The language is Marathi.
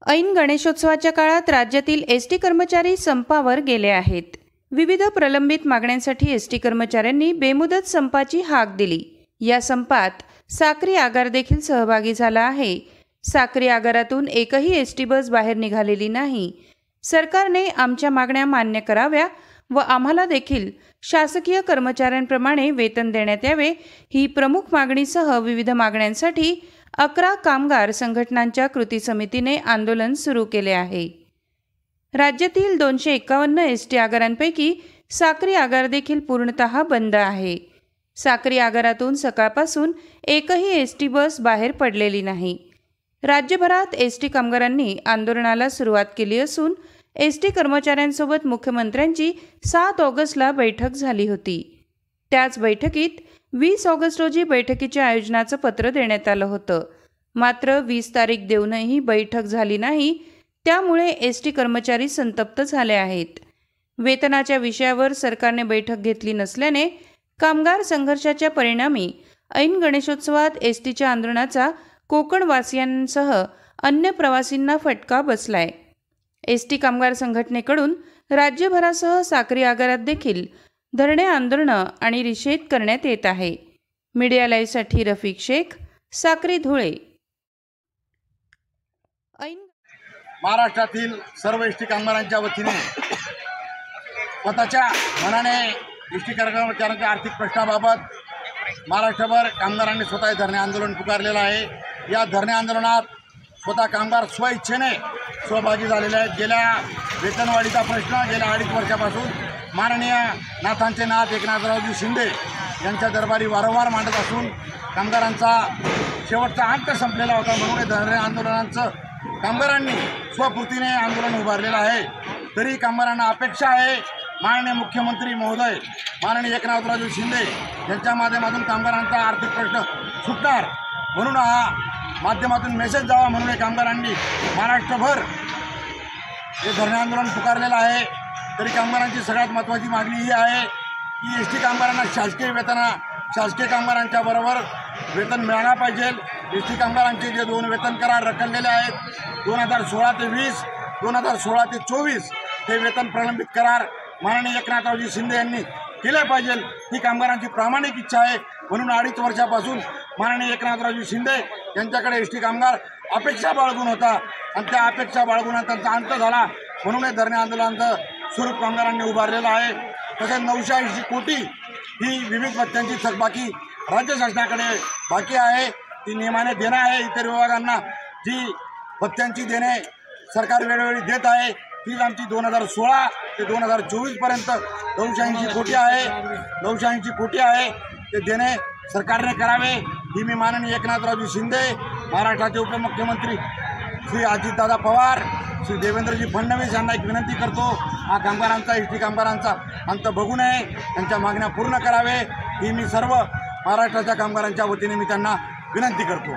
ऐन गणेशोत्सवाच्या काळात राज्यातील एसटी कर्मचारी संपावर गेले आहेत। विविध प्रलंबित मागण्यांसाठी एसटी कर्मचाऱ्यांनी बेमुदत संपाची हाक दिली। या संपात साक्री आगार देखील सहभागी झाला आहे। साक्री आगारातून एकही एसटी बस बाहेर निघालेली नाही। सरकारने आमच्या मागण्या मान्य कराव्या व आम्हाला देखील शासकीय कर्मचाऱ्यांप्रमाणे वेतन देण्यात यावे ही प्रमुख मागणीसह विविध मागण्यांसाठी 11 कामगार संघटनांच्या कृती समितीने आंदोलन सुरू केले आहे। राज्यातील 251 एसटी आगारांपैकी साक्री आगार देखील पूर्णतः बंद आहे। साक्री आगारातून सकाळपासून एकही एसटी बस बाहेर पडलेली नाही। राज्यभरात एसटी कामगारांनी आंदोलनाला सुरुवात केली असून एसटी कर्मचाऱ्यांसोबत मुख्यमंत्र्यांची 7 ऑगस्टला बैठक झाली होती। त्याच बैठकीत 20 ऑगस्ट रोजी बैठकीच्या आयोजनाचं पत्र देण्यात आलं होतं। मात्र 20 तारीख देऊनही बैठक झाली नाही, त्यामुळे एसटी कर्मचारी संतप्त झाले आहेत। वेतनाच्या विषयावर सरकारने बैठक घेतली नसल्याने कामगार संघर्षाच्या परिणामी ऐन गणेशोत्सवात एसटीच्या आंदोलनाचा कोकणवासियांसह अन्य प्रवासींना फटका बसलाय। एसटी कामगार संघटनेकडून राज्यभरासह साक्री आगारात देखील धरणे आंदोलनं आणि निषेध करण्यात येत आहे। मीडिया लाईव्हसाठी रफिक शेख, साक्री, धुळे। महाराष्ट्रातील सर्व एसटी कामगारांच्या वतीने स्वतःच्या मनाने एसटी कर्मचाऱ्यांच्या आर्थिक प्रश्नाबाबत महाराष्ट्रभर कामगारांनी स्वतः धरणे आंदोलन पुकारलेलं आहे। या धरणे आंदोलनात स्वतः कामगार स्वइच्छेने सहभागी झालेले आहेत। गेल्या वेतनवाढीचा प्रश्न गेल्या 2.5 वर्षापासून माननीय नाथांचे नाथ एकनाथरावजी शिंदे यांच्या दरबारी वारंवार मांडत असून कामगारांचा शेवटचा अंत संपलेला होता, म्हणून धरणे आंदोलनाचं कामगारांनी स्वपूर्तीने आंदोलन उभारलेलं आहे। तरी कामगारांना अपेक्षा आहे माननीय मुख्यमंत्री महोदय माननीय एकनाथरावजी शिंदे यांच्या माध्यमातून कामगारांचा आर्थिक प्रश्न सुटणार, म्हणून हा माध्यमातून मेसेज जावा म्हणून कामगारांनी महाराष्ट्रभर हे धरणे आंदोलन पुकारलेलं आहे। तरी कामगारांची सगळ्यात महत्त्वाची मागणी ही आहे की एसटी कामगारांना शासकीय कामगारांच्या बरोबर वेतन मिळायला पाहिजे। एसटी कामगारांचे जे 2 वेतन करार रखडलेले आहेत 2016 ते 20, 2016 ते 24 हे वेतन प्रलंबित करार माननीय एकनाथरावजी शिंदे यांनी केले पाहिजे ही कामगारांची प्रामाणिक इच्छा आहे। म्हणून 2.5 वर्षापासून माननीय एकनाथरावजी शिंदे यांच्याकडे एसटी कामगार अपेक्षा बाळगून होता आणि त्या अपेक्षा बाळगून त्यांचा अंत झाला, म्हणून हे धरणे आंदोलनाचं स्वरूप कामगारांनी उभारलेलं आहे। तसेच 980 कोटी ही विविध भत्त्यांची थकबाकी राज्य शासनाकडे बाकी आहे, ती नियमाने देणं आहे। इतर विभागांना जी भत्त्यांची देणे सरकार वेळोवेळी देत आहे तीच आमची 2016 ते 2024 पर्यंत 980 कोटी आहे। 980 कोटी आहे ते देणे सरकारने करावे ही मी माननीय एकनाथरावजी शिंदे, महाराष्ट्राचे उपमुख्यमंत्री श्री अजितदादा पवार, श्री देवेंद्रजी फडणवीस यांना एक विनंती करतो। हा कामगारांचा एसटी कामगारांचा अंत बघू नये, त्यांच्या मागण्या पूर्ण करावे ही मी सर्व महाराष्ट्राच्या कामगारांच्या वतीने मी त्यांना विनंती करतो।